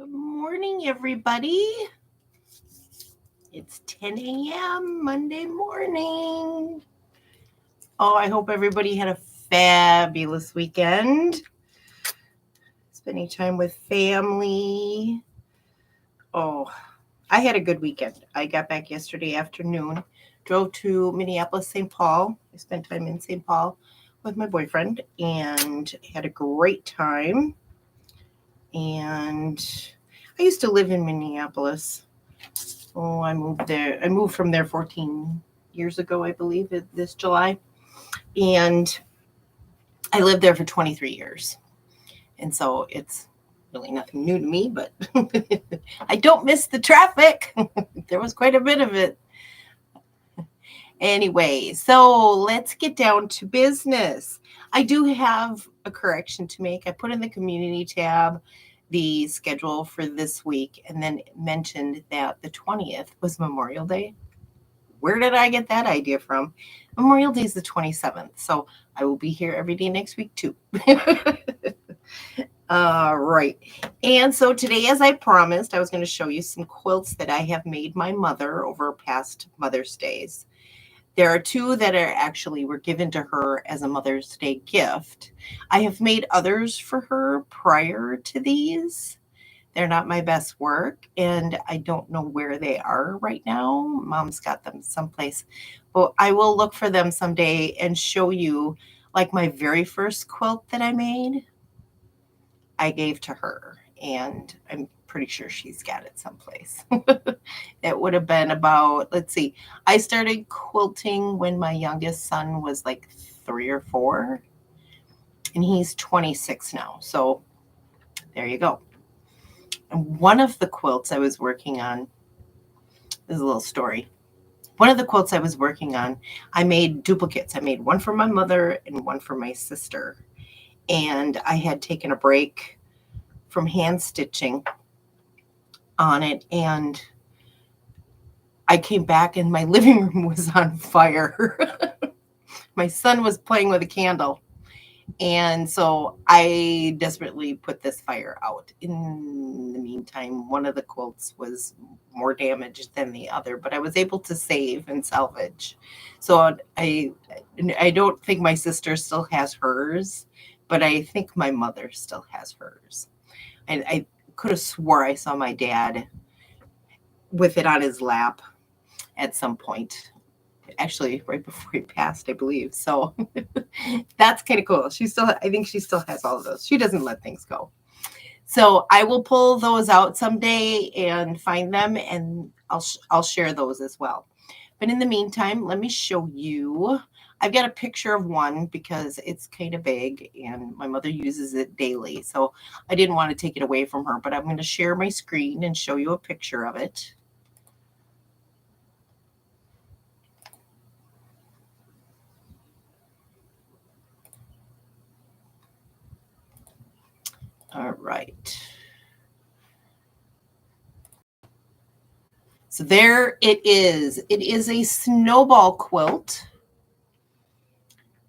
Good morning, everybody. It's 10 a.m. Monday morning. Oh, I hope everybody had a fabulous weekend. Spending time with family. Oh, I had a good weekend. I got back yesterday afternoon, drove to Minneapolis, St. Paul. I spent time in St. Paul with my boyfriend and had a great time. And I used to live in Minneapolis. Oh, I moved there. I moved from there 14 years ago, I believe, this July. And I lived there for 23 years. And so it's really nothing new to me, but I don't miss the traffic. There was quite a bit of it. Anyway, so let's get down to business. I do have a correction to make. I put in the community tab the schedule for this week and then mentioned that the 20th was Memorial Day. Where did I get that idea from? Memorial Day is the 27th, so I will be here every day next week too. Right. And so today, as I promised, I was going to show you some quilts that I have made my mother over past Mother's Days. There are two that were given to her as a Mother's Day gift. I have made others for her prior to these. They're not my best work, and I don't know where they are right now. Mom's got them someplace. But I will look for them someday and show you, like my very first quilt that I made, I gave to her, and I'm pretty sure she's got it someplace. It would have been about, let's see, I started quilting when my youngest son was like 3 or 4, and he's 26 now. So there you go. And one of the quilts I was working on, this is a little story. One of the quilts I was working on, I made duplicates. I made one for my mother and one for my sister. And I had taken a break from hand stitching on it, and I came back and my living room was on fire. My son was playing with a candle. And so I desperately put this fire out. In the meantime, one of the quilts was more damaged than the other, but I was able to save and salvage. So I don't think my sister still has hers, but I think my mother still has hers. I could have swore I saw my dad with it on his lap at some point. Actually, right before he passed, I believe. So that's kind of cool. I think she still has all of those. She doesn't let things go. So I will pull those out someday and find them, and I'll share those as well. But in the meantime, let me show you. I've got a picture of one because it's kind of big and my mother uses it daily. So I didn't want to take it away from her, but I'm going to share my screen and show you a picture of it. All right. So there it is. It is a Snowball quilt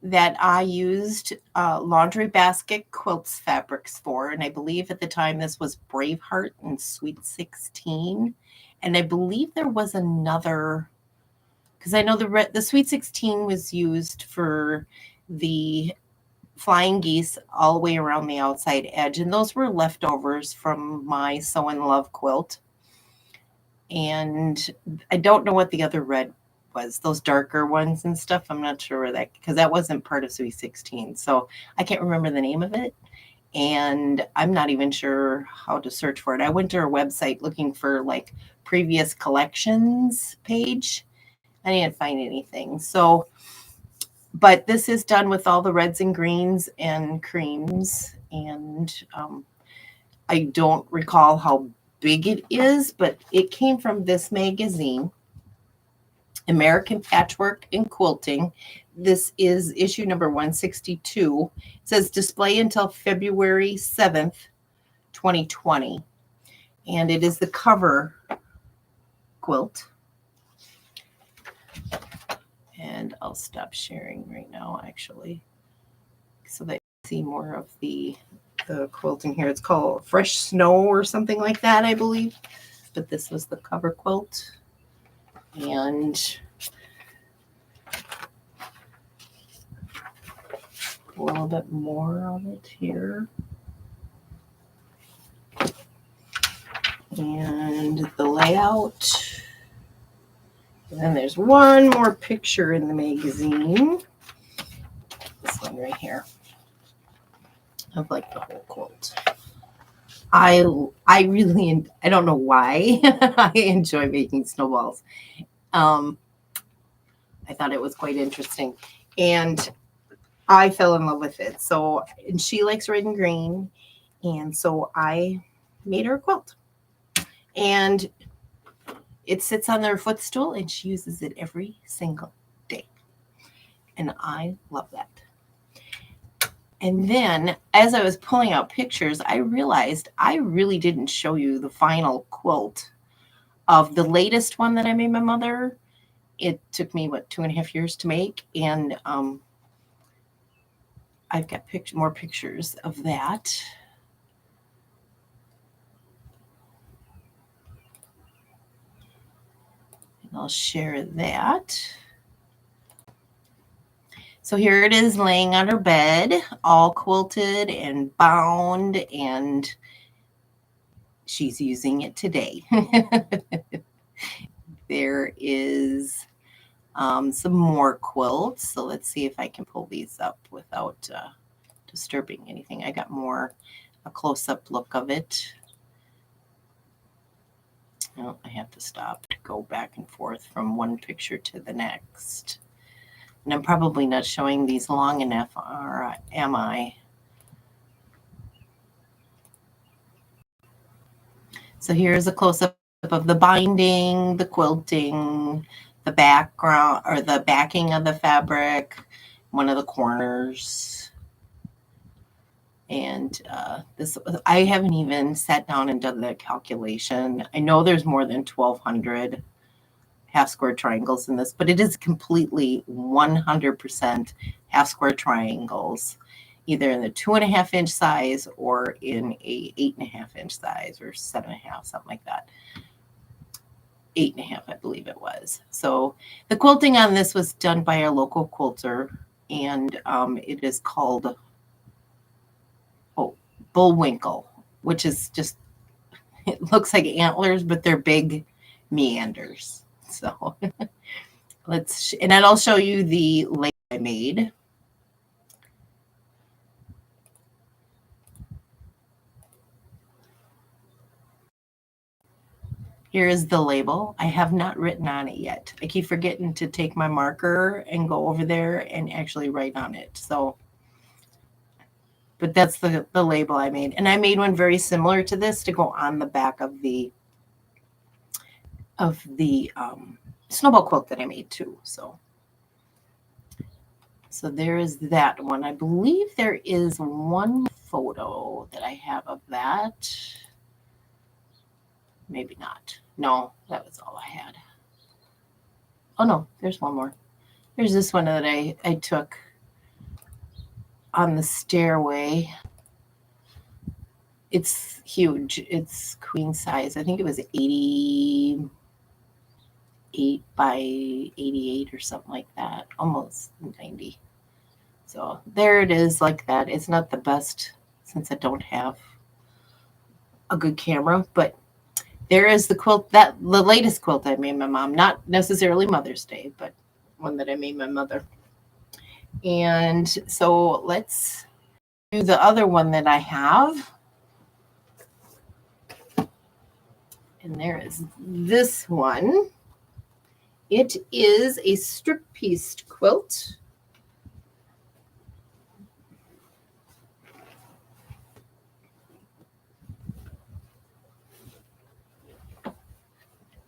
that I used laundry basket quilts fabrics for. And I believe at the time this was Braveheart and Sweet 16. And I believe there was another, because I know the Sweet 16 was used for the flying geese all the way around the outside edge. And those were leftovers from my Sew and Love quilt. And I don't know what the other red was, those darker ones and stuff. I'm not sure where because that wasn't part of Sweet 16. So I can't remember the name of it. And I'm not even sure how to search for it. I went to her website looking for like previous collections page. I didn't find anything. So, but this is done with all the reds and greens and creams. And I don't recall how big it is, but it came from this magazine, American Patchwork and Quilting. This is issue number 162. It says display until February 7th, 2020. And it is the cover quilt. And I'll stop sharing right now, actually, so that you see more of the the quilting here. It's called Fresh Snow or something like that, I believe. But this was the cover quilt. And a little bit more of it here. And the layout. And then there's one more picture in the magazine. This one right here. Of like the whole quilt. I really, I don't know why I enjoy making snowballs. I thought it was quite interesting. And I fell in love with it. So, and she likes red and green. And so I made her a quilt. And it sits on their footstool and she uses it every single day. And I love that. And then as I was pulling out pictures, I realized I really didn't show you the final quilt of the latest one that I made my mother. It took me, 2.5 years to make. And I've got more pictures of that. And I'll share that. So here it is laying on her bed, all quilted and bound, and she's using it today. There is some more quilts. So let's see if I can pull these up without disturbing anything. I got a close-up look of it. Oh, I have to stop to go back and forth from one picture to the next. And I'm probably not showing these long enough, or am I? So here's a close-up of the binding, the quilting, the background or the backing of the fabric, one of the corners. And this, I haven't even sat down and done the calculation. I know there's more than 1,200 half square triangles in this, but it is completely 100% half square triangles, either in the 2.5 inch size or in a 8.5 inch size or 7.5, something like that. 8.5, I believe it was. So the quilting on this was done by a local quilter, and it is called Bullwinkle, which is just, it looks like antlers, but they're big meanders. So and then I'll show you the label I made. Here is the label. I have not written on it yet. I keep forgetting to take my marker and go over there and actually write on it. So, but that's the label I made. And I made one very similar to this to go on the back of the snowball quilt that I made too. So there is that one. I believe there is one photo that I have of that. Maybe not. No, that was all I had. Oh no, there's one more. There's this one that I took on the stairway. It's huge. It's queen size. I think it was 88 by 88 or something like that. Almost 90. So there it is like that. It's not the best since I don't have a good camera, but there is the quilt, the latest quilt I made my mom, not necessarily Mother's Day, but one that I made my mother. And so let's do the other one that I have. And there is this one. It is a strip pieced quilt.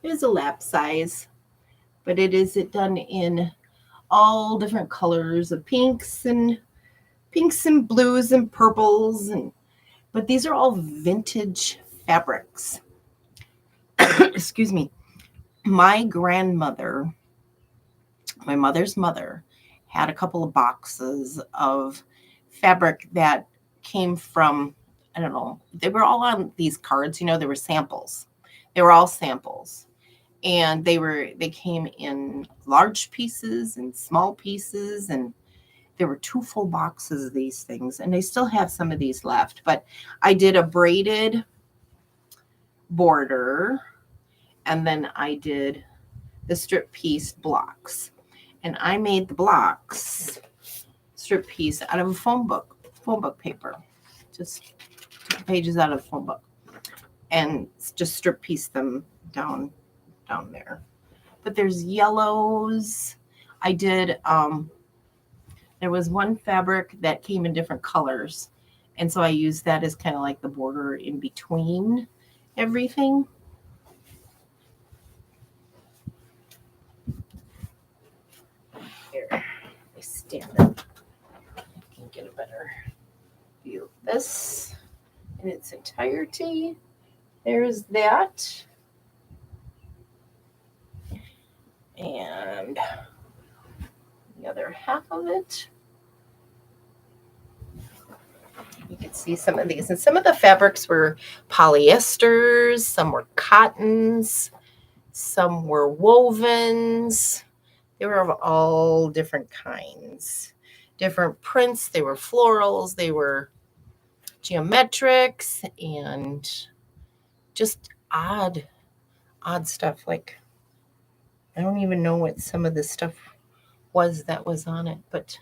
It is a lap size, but it is done in all different colors of pinks and blues and purples, but these are all vintage fabrics. Excuse me. My grandmother, my mother's mother, had a couple of boxes of fabric that came from I don't know. They were all on these cards, you know, they were samples. They were all samples. And they came in large pieces and small pieces, and there were 2 full boxes of these things, and I still have some of these left. But I did a braided border, and then I did the strip piece blocks. And I made the blocks strip piece out of a phone book paper. Just took the pages out of the phone book and just strip piece them down there. But there's yellows. I did there was one fabric that came in different colors, and so I used that as kind of like the border in between everything. Here, I stand up. I can get a better view of this in its entirety. There's that. And the other half of it. You can see some of these. And some of the fabrics were polyesters, some were cottons, some were wovens. They were of all different kinds, different prints. They were florals, they were geometrics, and just odd stuff. Like, I don't even know what some of the stuff was that was on it, but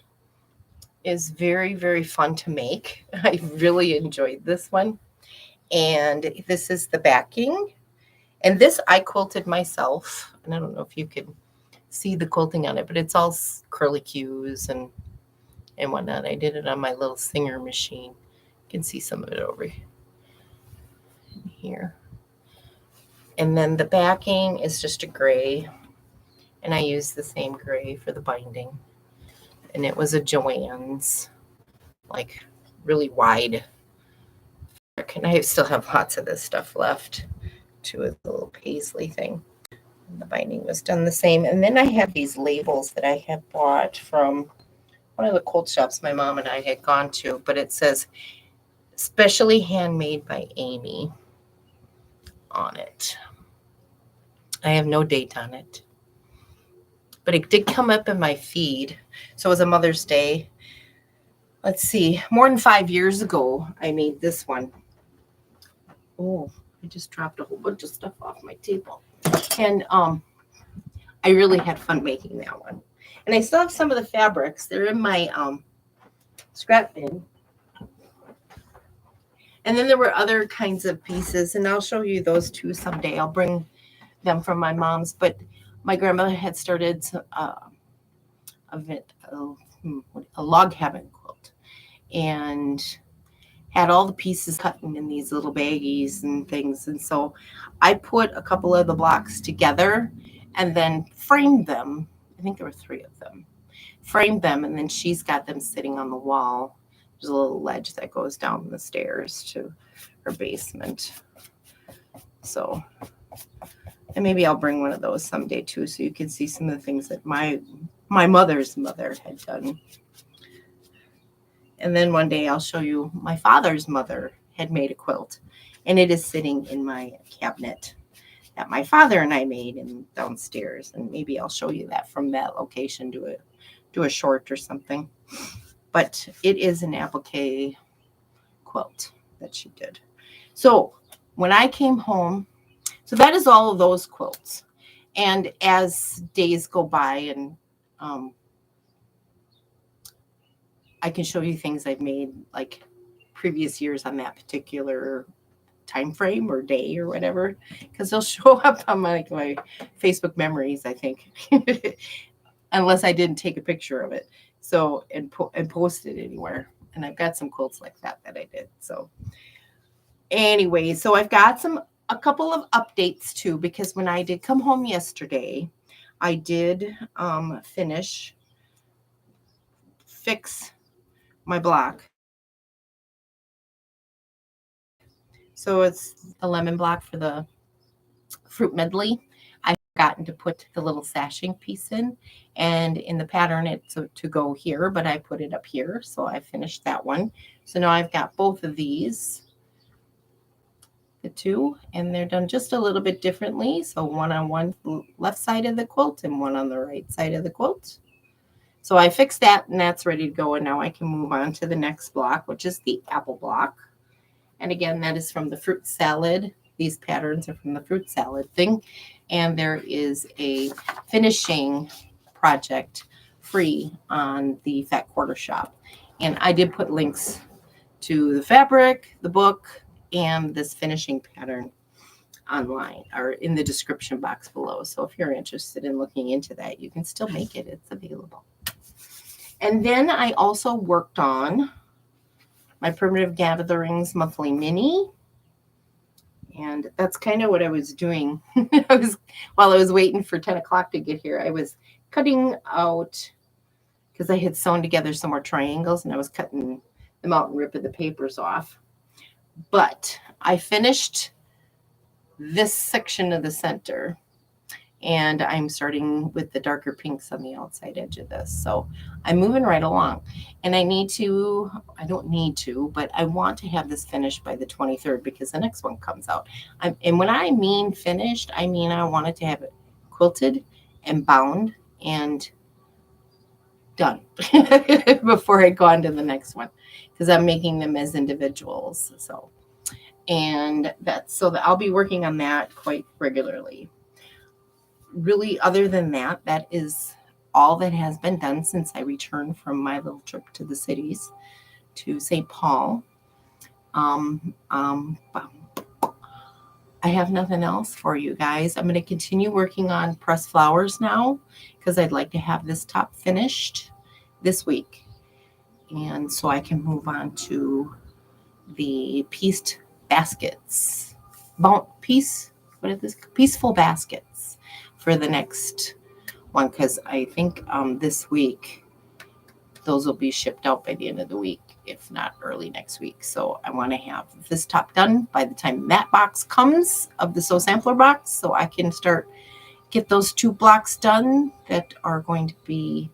is very, very fun to make. I really enjoyed this one. And this is the backing. And this I quilted myself. And I don't know if you can see the quilting on it, but it's all curlicues and whatnot. I did it on my little Singer machine. You can see some of it over here. And then the backing is just a gray. And I used the same gray for the binding. And it was a Joann's, like really wide. And I still have lots of this stuff left to a little paisley thing. And the binding was done the same. And then I have these labels that I had bought from one of the quilt shops my mom and I had gone to, but it says specially handmade by Amy on it. I have no date on it, but it did come up in my feed. So it was a Mother's Day. Let's see, more than 5 years ago, I made this one. Oh, I just dropped a whole bunch of stuff off my table. And I really had fun making that one. And I still have some of the fabrics. They're in my scrap bin. And then there were other kinds of pieces, and I'll show you those too someday. I'll bring them from my mom's, but my grandmother had started a log cabin quilt and had all the pieces cut in these little baggies and things. And so I put a couple of the blocks together and then framed them. I think there were 3 of them. Framed them, and then she's got them sitting on the wall. There's a little ledge that goes down the stairs to her basement. So, and maybe I'll bring one of those someday too, so you can see some of the things that my mother's mother had done. And then one day I'll show you my father's mother had made a quilt, and it is sitting in my cabinet that my father and I made in downstairs. And maybe I'll show you that from that location, do a short or something. But it is an applique quilt that she did. So when I came home, so that is all of those quilts. And as days go by, and I can show you things I've made like previous years on that particular time frame or day or whatever, because they'll show up on my Facebook memories, I think, unless I didn't take a picture of it. So and post it anywhere. And I've got some quilts like that I did. So anyway, so I've got a couple of updates too, because when I did come home yesterday, I did fix my block. So it's a lemon block for the fruit medley. I've gotten to put the little sashing piece in, and in the pattern it's to go here, but I put it up here. So I finished that one. So now I've got both of these the two, and they're done just a little bit differently. So one on one left side of the quilt and one on the right side of the quilt. So I fixed that, and that's ready to go. And now I can move on to the next block, which is the apple block. And again, that is from the fruit salad. These patterns are from the fruit salad thing. And there is a finishing project free on the Fat Quarter Shop. And I did put links to the fabric, the book, and this finishing pattern online or in the description box below. So if you're interested in looking into that, you can still make it. It's available. And then I also worked on my Primitive Gatherings monthly mini. And that's kind of what I was doing. While I was waiting for 10 o'clock to get here, I was cutting out, because I had sewn together some more triangles, and I was cutting them out and ripping the papers off. But I finished this section of the center, and I'm starting with the darker pinks on the outside edge of this. So I'm moving right along, and I don't need to, but I want to have this finished by the 23rd because the next one comes out. And when I mean finished, I mean I wanted to have it quilted and bound and done before I go on to the next one, because I'm making them as individuals. So I'll be working on that quite regularly. Really, other than that, that is all that has been done since I returned from my little trip to the cities to St. Paul. I have nothing else for you guys. I'm going to continue working on pressed flowers now because I'd like to have this top finished this week. And so I can move on to the pieced baskets. Peaceful baskets for the next one, because I think this week those will be shipped out by the end of the week, if not early next week. So I want to have this top done by the time that box comes of the Sew Sampler box, so I can get those 2 blocks done that are going to be,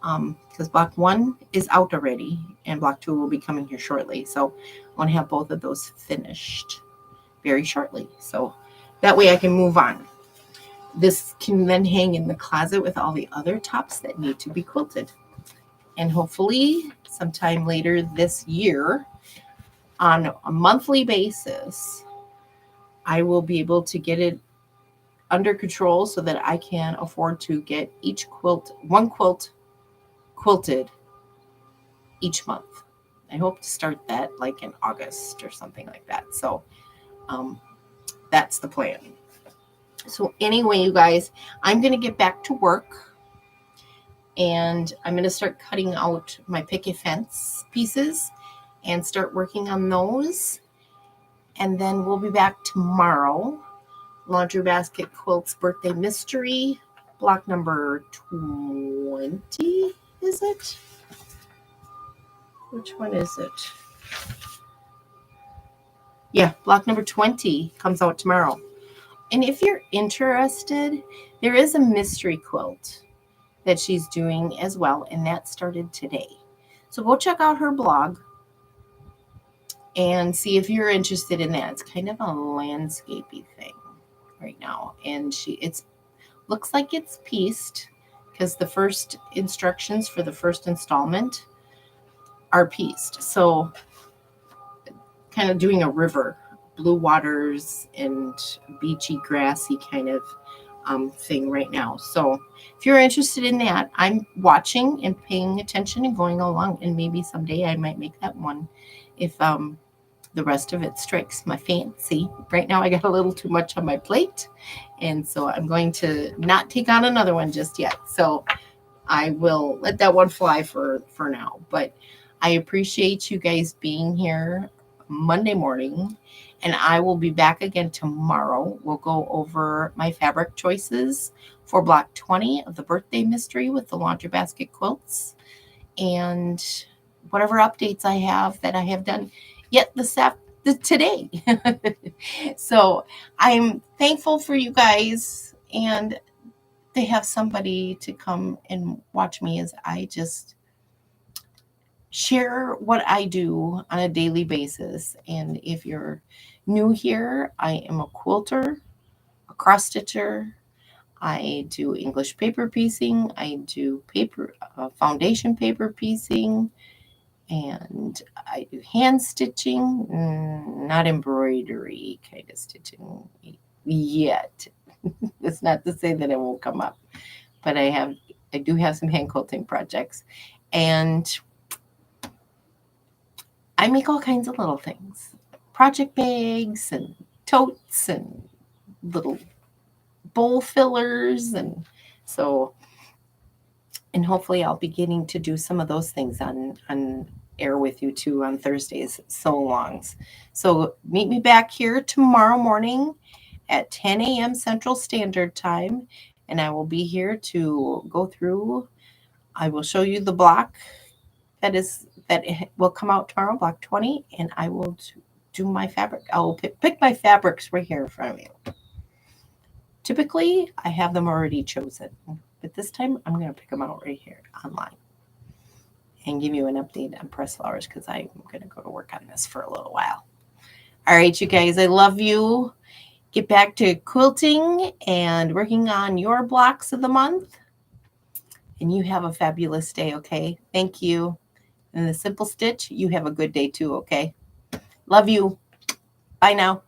because block 1 is out already and block 2 will be coming here shortly. So I want to have both of those finished very shortly, so that way I can move on. This can then hang in the closet with all the other tops that need to be quilted. And hopefully sometime later this year, on a monthly basis, I will be able to get it under control so that I can afford to get one quilt quilted each month. I hope to start that like in August or something like that. So that's the plan. So anyway, you guys, I'm going to get back to work, and I'm going to start cutting out my picket fence pieces and start working on those. And then we'll be back tomorrow. Laundry Basket Quilts Birthday Mystery, block number 20, is it? Which one is it? Yeah, block number 20 comes out tomorrow. And if you're interested, there is a mystery quilt that she's doing as well, and that started today. So go check out her blog and see if you're interested in that. It's kind of a landscapey thing right now, and it looks like it's pieced because the first instructions for the first installment are pieced. So kind of doing a river, blue waters and beachy, grassy kind of thing right now. So if you're interested in that, I'm watching and paying attention and going along, and maybe someday I might make that one if the rest of it strikes my fancy. Right now I got a little too much on my plate, and so I'm going to not take on another one just yet. So I will let that one fly for now. But I appreciate you guys being here Monday morning, and I will be back again tomorrow. We'll go over my fabric choices for block 20 of the birthday mystery with the laundry basket quilts, and whatever updates I have that I have done yet today. So I'm thankful for you guys, and to have somebody to come and watch me as I just share what I do on a daily basis. And if you're new here, I am a quilter, a cross stitcher. I do English paper piecing. I do foundation paper piecing, and I do hand stitching, not embroidery kind of stitching yet. That's not to say that it won't come up, but I do have some hand quilting projects, and I make all kinds of little things, project bags and totes and little bowl fillers, and so, and hopefully I'll be getting to do some of those things on air with you too on Thursdays, so longs. So meet me back here tomorrow morning at 10 a.m. Central Standard Time, and I will be here to go through. I will show you the block that will come out tomorrow, block 20, and I will do my fabric. I will pick my fabrics right here in front of you. Typically, I have them already chosen, but this time I'm going to pick them out right here online and give you an update on press flowers because I'm going to go to work on this for a little while. All right, you guys, I love you. Get back to quilting and working on your blocks of the month, and you have a fabulous day, okay? Thank you. And the Simple Stitch, you have a good day too, okay? Love you. Bye now.